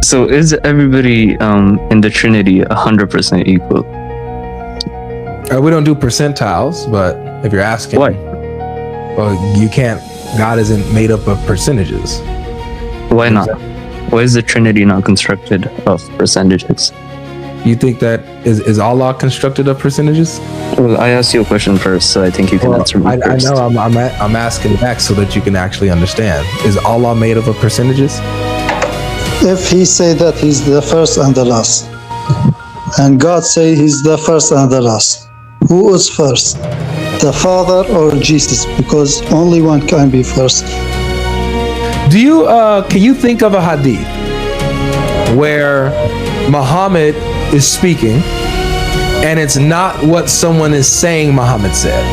So is everybody in the Trinity 100% equal? We don't do percentiles, but if you're asking, Why? well, you can't. God isn't made up of percentages. Why not? Why is the Trinity not constructed of percentages? You think that is Allah constructed of percentages? Well, I asked you a question first, so I think you can answer me I first. know. I'm asking back so that you can actually understand. Is Allah made up of percentages? If he say that he's the first and the last, and God say he's the first and the last, who is first, the Father or Jesus? Because only one can be first. Do you can you think of a hadith where Muhammad is speaking and it's not what someone is saying Muhammad said,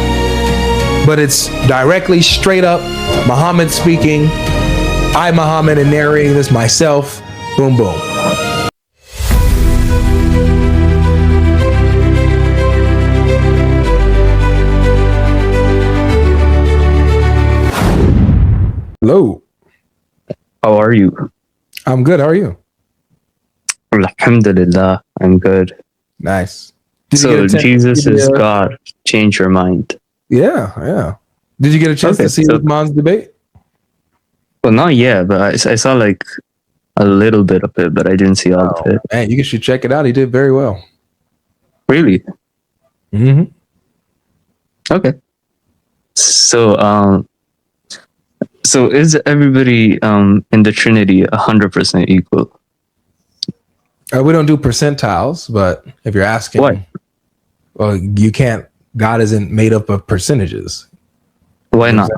but it's directly straight up Muhammad speaking, I Muhammad and narrating this myself, boom boom. Hello. How are you? I'm good. How are you? Alhamdulillah, I'm good. Nice. So Jesus is God. Change your mind. Yeah. Did you get a chance to see Uthman's debate? Well, not yet, but I saw like a little bit of it, but I didn't see all of it. Man, you should check it out. He did very well. Really? Mm-hmm. Okay. So is everybody in the Trinity 100% equal? We don't do percentiles, but if you're asking, why? Well, you can't. God isn't made up of percentages. Why not?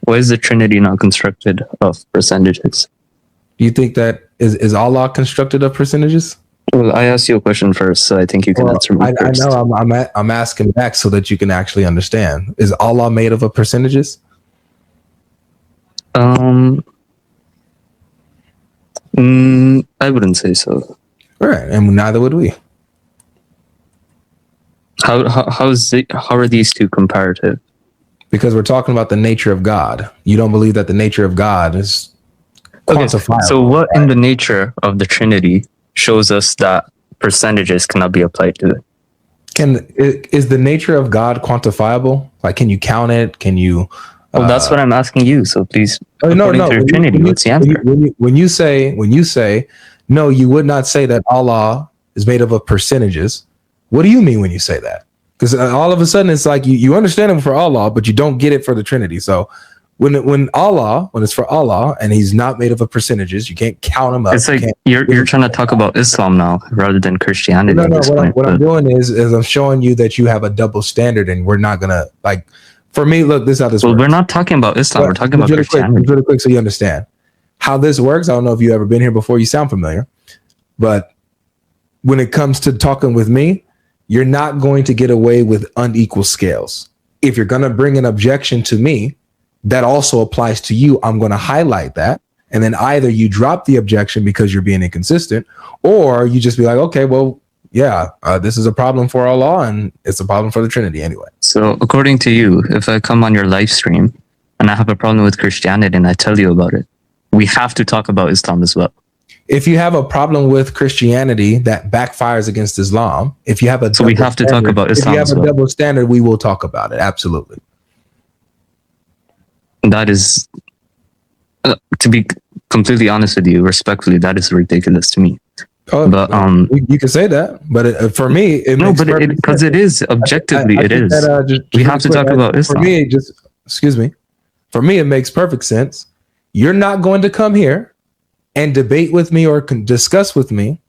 Why is the Trinity not constructed of percentages? Do you think that is Allah constructed of percentages? Well, I asked you a question first, so I think you can answer me first. I know. I'm asking back so that you can actually understand. Is Allah made up of percentages? I wouldn't say so. Right, and neither would we. How are these two comparative? Because we're talking about the nature of God. You don't believe that the nature of God is quantifiable. So what in the nature of the Trinity shows us that percentages cannot be applied to it? Is the nature of God quantifiable? Like, can you count it? Can you? Well, that's what I'm asking you. So please, no. To the Trinity, what's the answer? When you say no, you would not say that Allah is made up of percentages. What do you mean when you say that? Because all of a sudden it's like you understand him for Allah, but you don't get it for the Trinity. So when it's for Allah and he's not made up of percentages, you can't count him up. It's like you're trying to talk about Islam now rather than Christianity. No. What I'm doing is I'm showing you that you have a double standard, and we're not gonna like. For me, look, this is how this works. We're not talking about Islam. We're talking about Christianity. Really quick, so you understand how this works. I don't know if you've ever been here before. You sound familiar, but when it comes to talking with me, you're not going to get away with unequal scales. If you're going to bring an objection to me, that also applies to you. I'm going to highlight that. And then either you drop the objection because you're being inconsistent, or you just be like, okay, well, yeah, this is a problem for Allah and it's a problem for the Trinity anyway. So according to you, if I come on your live stream and I have a problem with Christianity and I tell you about it, we have to talk about Islam as well. If you have a problem with Christianity that backfires against Islam, if you have a we have to talk about Islam. If you have a double standard, we will talk about it. Absolutely. That is, to be completely honest with you, respectfully, that is ridiculous to me. Oh, but you can say that, but for me, because it is objectively, it is. We have to talk about Islam. For me, it makes perfect sense. You're not going to come here and debate with me or discuss with me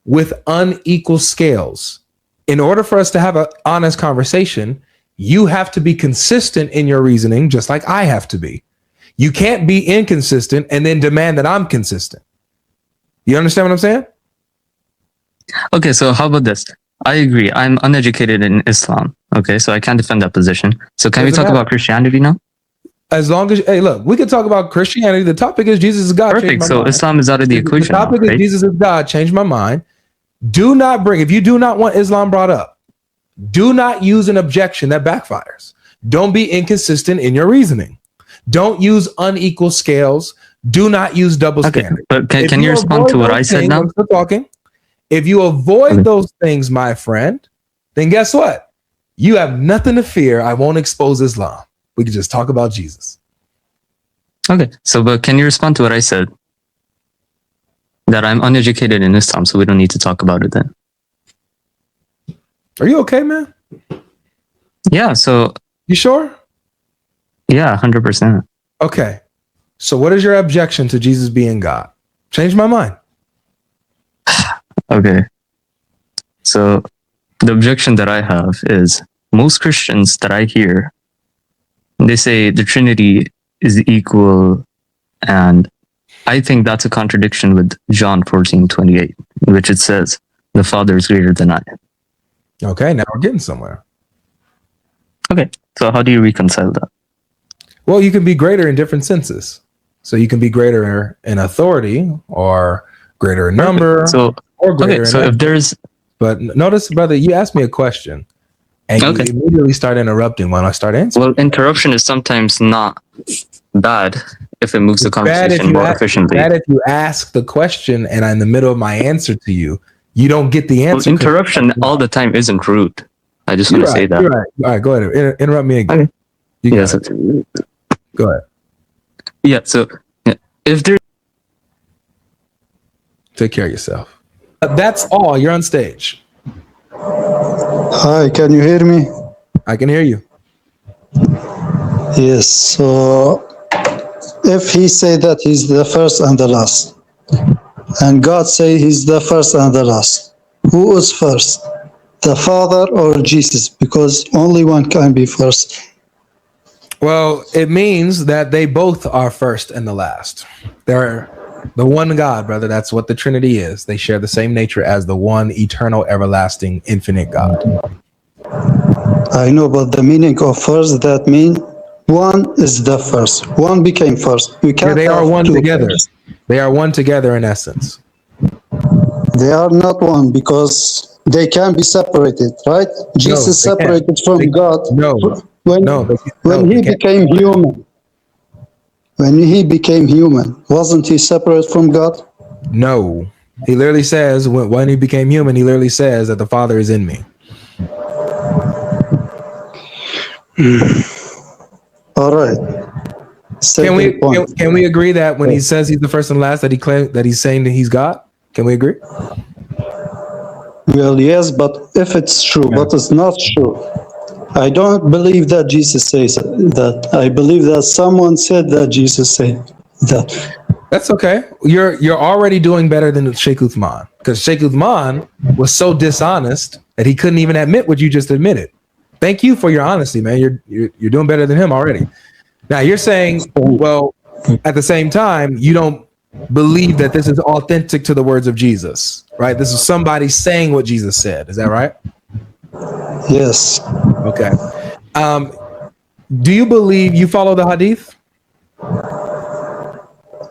with unequal scales. In order for us to have an honest conversation, you have to be consistent in your reasoning, just like I have to be. You can't be inconsistent and then demand that I'm consistent. You understand what I'm saying? Okay, so how about this? I agree. I'm uneducated in Islam. Okay, so I can't defend that position. So can we talk about Christianity now? As long as, hey, look, we can talk about Christianity. The topic is Jesus is God. Perfect. So Islam is out of the equation. The topic is Jesus is God. Change my mind. Do not bring, if you do not want Islam brought up, do not use an objection that backfires. Don't be inconsistent in your reasoning. Don't use unequal scales. Do not use double standard. But can you respond to what I said now? I'm still talking. If you avoid those things, my friend, then guess what? You have nothing to fear. I won't expose Islam. We can just talk about Jesus. Okay. So, but can you respond to what I said? That I'm uneducated in Islam, so we don't need to talk about it then. Are you okay, man? Yeah. So. You sure? Yeah, 100%. Okay. So what is your objection to Jesus being God? Change my mind. Okay. So the objection that I have is most Christians that I hear, they say the Trinity is equal, and I think that's a contradiction with John 14:28, in which it says the Father is greater than I. Okay, now we're getting somewhere. Okay. So how do you reconcile that? Well, you can be greater in different senses. So you can be greater in authority or greater in number. So, or greater okay, so if there's... But notice, brother, you asked me a question and you immediately start interrupting when I start answering. Well, interruption is sometimes not bad if it moves the conversation more efficiently. Bad if you ask the question and I'm in the middle of my answer to you, you don't get the answer. Well, interruption all the time isn't rude. I just want to say that. You're right. All right, go ahead. Interrupt me again. Okay. You got it. Go ahead. Yeah, so if there... Take care of yourself. That's all. You're on stage. Hi, can you hear me? I can hear you. Yes. So if he say that he's the first and the last, and God say he's the first and the last, who is first? The Father or Jesus? Because only one can be first. Well, it means that they both are first and the last. They're the one God, brother. That's what the Trinity is. They share the same nature as the one eternal, everlasting, infinite God. I know, but the meaning of first, that mean one is the first. One became first. We can't. They are one together. First. They are one together in essence. They are not one because they can be separated, right? Jesus separated from God. When he became human. When he became human, wasn't he separate from God? No. He literally says, when he became human, he literally says that the Father is in me. All right. Can we agree that when he says he's the first and last, that he's saying that he's God? Can we agree? Well, yes, but if it's true, but it's not true. I don't believe that Jesus says that. I believe that someone said that Jesus said that. That's okay. You're already doing better than Sheikh Uthman, because Sheikh Uthman was so dishonest that he couldn't even admit what you just admitted. Thank you for your honesty, man. You're doing better than him already. Now you're saying, well, at the same time, you don't believe that this is authentic to the words of Jesus, right? This is somebody saying what Jesus said. Is that right? Yes. Okay. Do you believe you follow the hadith?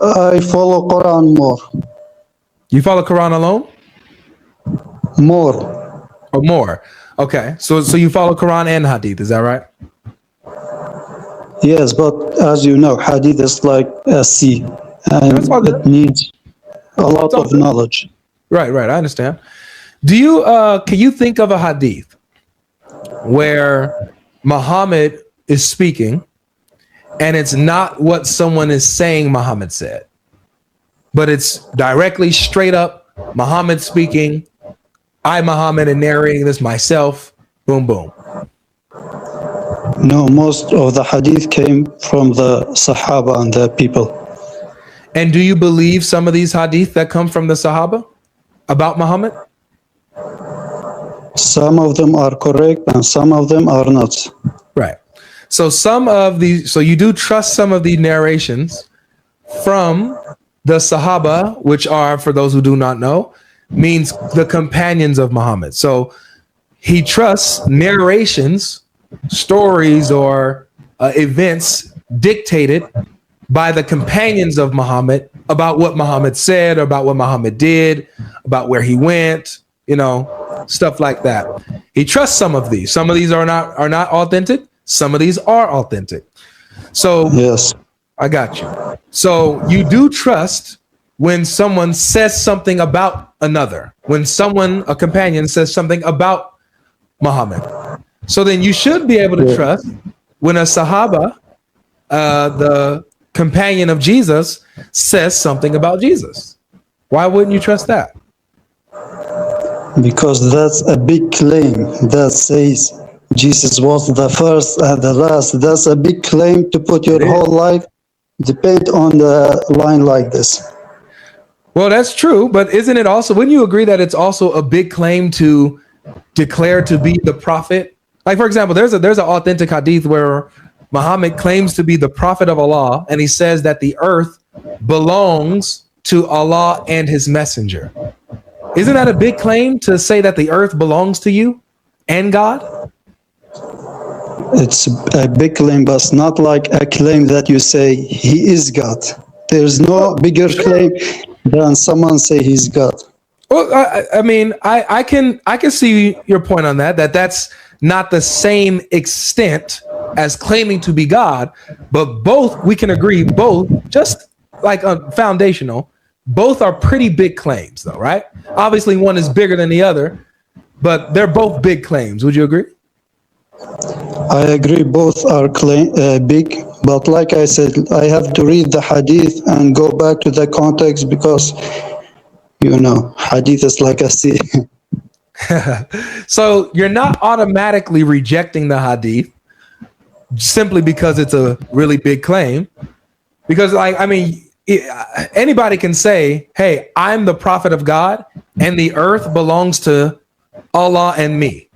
I follow Quran more. You follow Quran alone? More. Or more? Okay. So you follow Quran and hadith, is that right? Yes, but as you know, hadith is like a sea, and it needs a lot of knowledge. Right. I understand. Do you can you think of a hadith where Muhammad is speaking and it's not what someone is saying Muhammad said, but it's directly straight up Muhammad speaking, I Muhammad and narrating this myself, boom boom? No, most of the hadith came from the Sahaba and the people. And do you believe some of these hadith that come from the Sahaba about Muhammad? Some of them are correct and some of them are not. Right. So you do trust some of the narrations from the Sahaba, which are, for those who do not know, means the companions of Muhammad. So he trusts narrations, stories, or events dictated by the companions of Muhammad about what Muhammad said, about what Muhammad did, about where he went, stuff like that. He trusts some of these. Some of these are not authentic. Some of these are authentic. So yes. I got you. So you do trust when someone says something about another, when someone, a companion, says something about Muhammad. So then you should be able to trust when a Sahaba, the companion of Jesus, says something about Jesus. Why wouldn't you trust that? Because that's a big claim that says Jesus was the first and the last. That's a big claim to put your whole life depend on the line like this. Well, that's true, but isn't it also, wouldn't you agree that it's also a big claim to declare to be the prophet? Like, for example, there's an authentic hadith where Muhammad claims to be the prophet of Allah, and he says that the earth belongs to Allah and his messenger. Isn't that a big claim to say that the earth belongs to you and God? It's a big claim, but it's not like a claim that you say he is God. There's no bigger claim than someone say he's God. Well, I mean, I can see your point on that. That's not the same extent as claiming to be God, but both, we can agree, both, just like foundational, both are pretty big claims, though, right? Obviously, one is bigger than the other, but they're both big claims. Would you agree? I agree, both are big, but like I said, I have to read the hadith and go back to the context because, you know, hadith is like a sea. So you're not automatically rejecting the hadith simply because it's a really big claim. Because, like, I mean, anybody can say, hey, I'm the prophet of God and the earth belongs to Allah and me.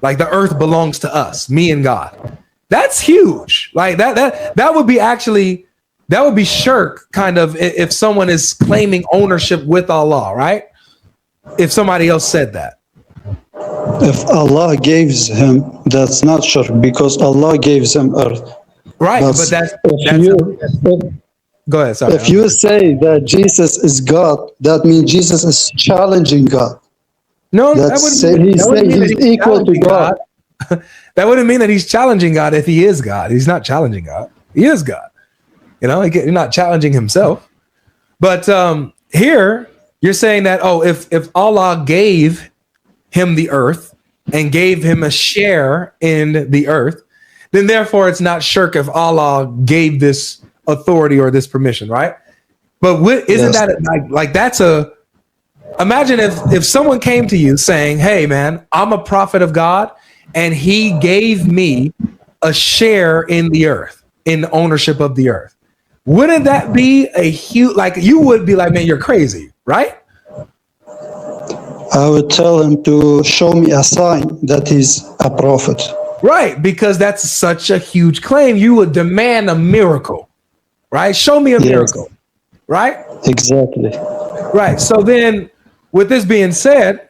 Like, the earth belongs to us, me and God. That's huge. Like, that would be actually, that would be shirk, kind of, if someone is claiming ownership with Allah, right? If somebody else said that. If Allah gives him, that's not shirk because Allah gives him earth. Right, but go ahead, sorry. If you say that Jesus is God, that means Jesus is challenging God. No, that wouldn't mean he's equal to God. That wouldn't mean that he's challenging God if he is God. He's not challenging God. He is God. You know, he's not challenging himself. But here, you're saying that, oh, if Allah gave him the earth and gave him a share in the earth, then therefore it's not shirk if Allah gave this authority or this permission, right? But isn't that like that's a, imagine if someone came to you saying, hey man, I'm a prophet of God and he gave me a share in the earth, in ownership of the earth. Wouldn't that be a huge, like, you would be like, man, you're crazy, right? I would tell him to show me a sign that he's a prophet. Right, because that's such a huge claim. You would demand a miracle, right? Show me a miracle, right? Exactly. Right. So then, with this being said,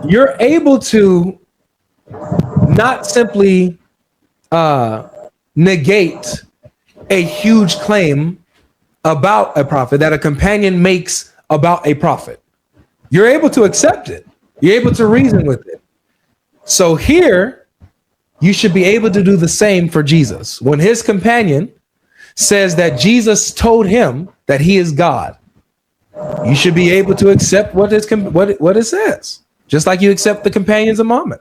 you're able to not simply negate a huge claim about a prophet that a companion makes about a prophet. You're able to accept it. You're able to reason with it. So here, you should be able to do the same for Jesus. When his companion says that Jesus told him that he is God, you should be able to accept what it says, just like you accept the companions of Muhammad.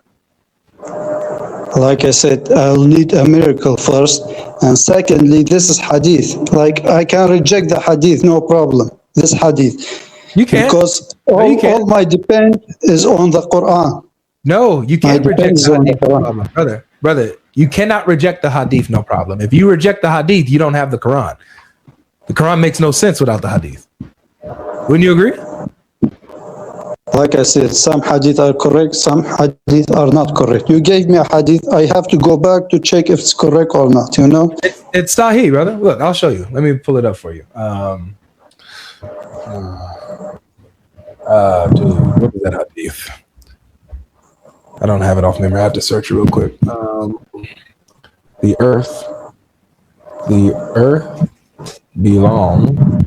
Like I said, I'll need a miracle first. And secondly, this is hadith. Like, I can reject the hadith, no problem. This hadith. You can't. Because all my depend is on the Quran. No, you can't reject the hadith, no problem. Brother, you cannot reject the hadith, no problem. If you reject the hadith, you don't have the Quran. The Quran makes no sense without the hadith. Wouldn't you agree? Like I said, some hadith are correct, some hadith are not correct. You gave me a hadith, I have to go back to check if it's correct or not, you know? It's Sahih, brother. Look, I'll show you. Let me pull it up for you. Dude, what is that hadith? I don't have it off memory. I have to search it real quick. The earth belongs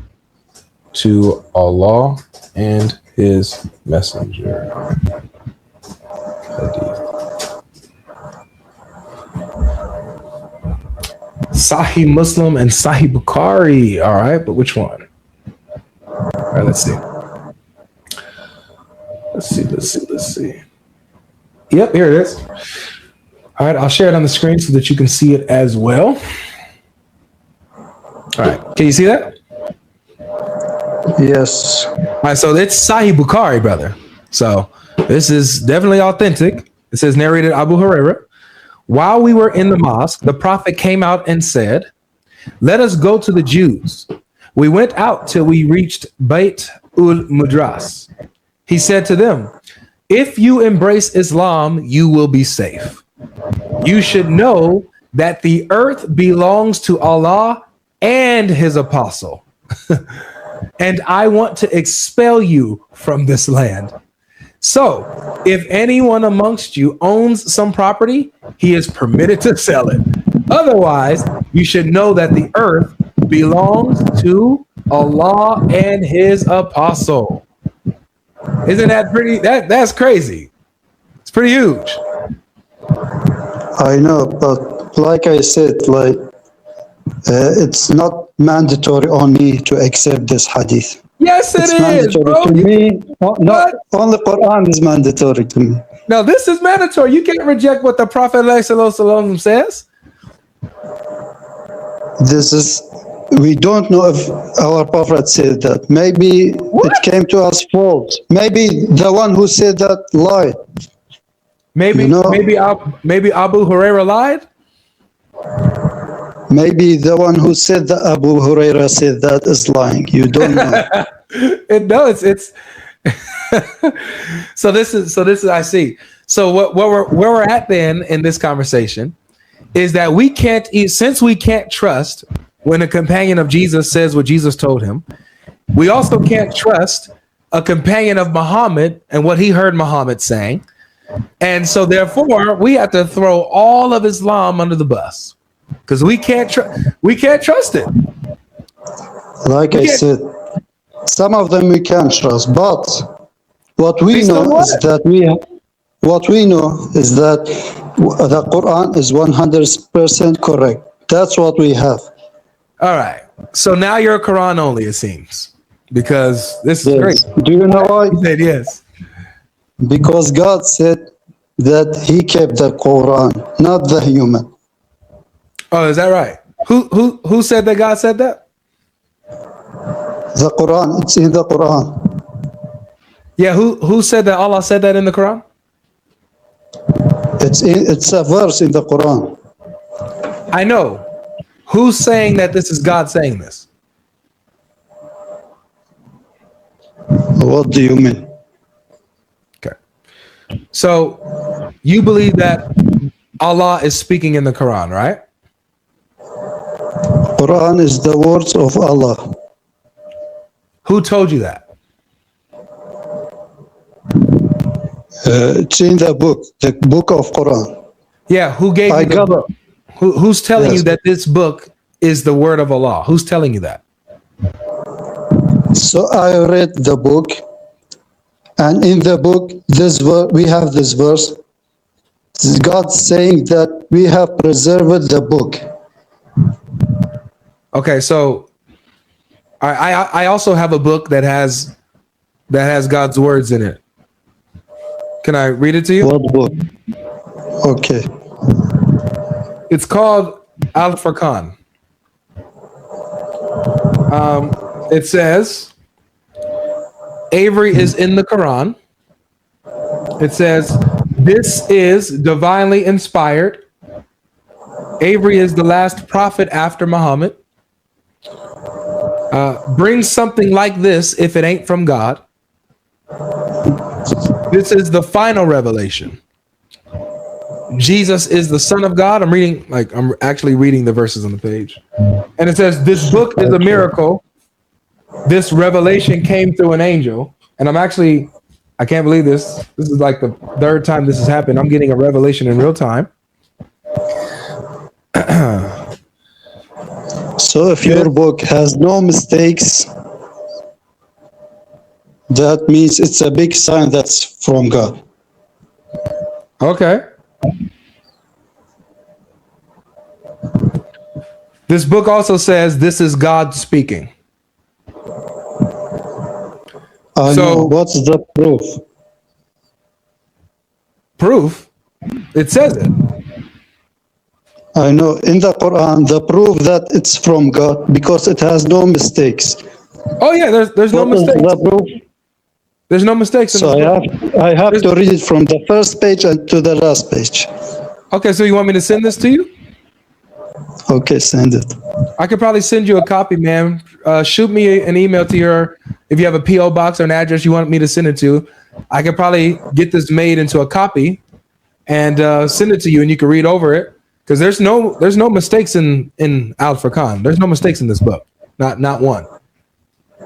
to Allah and his messenger. Sahih Muslim and Sahih Bukhari. All right, but which one? All right, let's see. Let's see. Yep, here it is. All right, I'll share it on the screen so that you can see it as well. All right, can you see that? Yes. All right, so it's Sahih Bukhari, brother. So this is definitely authentic. It says, narrated Abu Hurairah. While we were in the mosque, the Prophet came out and said, "Let us go to the Jews." We went out till we reached Bait ul Mudras. He said to them, "If you embrace Islam, you will be safe. You should know that the earth belongs to Allah and his apostle. And I want to expel you from this land. So, if anyone amongst you owns some property, he is permitted to sell it. Otherwise, you should know that the earth belongs to Allah and his apostle." Isn't that pretty? That's crazy. It's pretty huge. I know, but like I said, it's not mandatory on me to accept this hadith. Yes, It's it is, mandatory bro. to me. Not What? only Quran is mandatory to me. No, this is mandatory. You can't reject what the Prophet ﷺ says. This is, we don't know if our Prophet said that. Maybe it came to us false. Maybe the one who said that lied. Maybe, You know- maybe Abu Hurairah lied. Maybe the one who said that Abu Huraira said that is lying. You don't know. No, it's so this is I see. So where we're at then in this conversation is that we can't, since we can't trust when a companion of Jesus says what Jesus told him, we also can't trust a companion of Muhammad and what he heard Muhammad saying. And so therefore we have to throw all of Islam under the bus because we can't trust it. Like I said, some of them we can trust, but what we Based on know what? is that the Quran is 100% correct. That's what we have. All right. So now you're a Quran only, it seems, because this is Yes. great. Do you know why? You said yes. Because God said that He kept the Quran, not the human. Oh, is that right? Who said that God said that? The Quran, it's in the Quran. Yeah, who said that Allah said that in the Quran? It's a verse in the Quran. I know. Who's saying that this is God saying this? What do you mean? Okay. So you believe that Allah is speaking in the Quran, right? Quran is the words of Allah. Who told you that? It's in the book of Quran. Yeah, who gave I you the got book? Who's telling Yes. you that this book is the word of Allah? Who's telling you that? So I read the book, and in the book, we have this verse. God saying that we have preserved the book. Okay, so I also have a book that has God's words in it. Can I read it to you? What book? Okay. It's called Al Furqan. It says Avery is in the Quran. It says this is divinely inspired. Avery is the last prophet after Muhammad. Bring something like this if it ain't from God. This is the final revelation. Jesus is the Son of God. I'm actually reading the verses on the page. And it says, this book is a miracle. This revelation came through an angel. And I can't believe this. This is like the third time this has happened. I'm getting a revelation in real time. So if your book has no mistakes, that means it's a big sign that's from God. Okay. This book also says this is God speaking. I So- know. What's the proof? Proof? It says it. I know in the Quran the proof that it's from God because it has no mistakes. Oh yeah, there's no What is mistakes. the proof? There's no mistakes in So this book. I have to read it from the first page and to the last page. Okay, so you want me to send this to you? Okay, send it. I could probably send you a copy, man. Shoot me an email to your, if you have a PO box or an address you want me to send it to. I could probably get this made into a copy and send it to you, and you can read over it. Because there's no mistakes in Al Furqan. There's no mistakes in this book. Not one.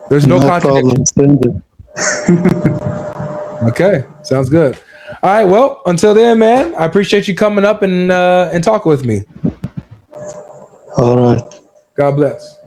There's no contradiction. problem. Send it. Okay, sounds good. All right, well, until then, man, I appreciate you coming up and talking with me. All right. God bless.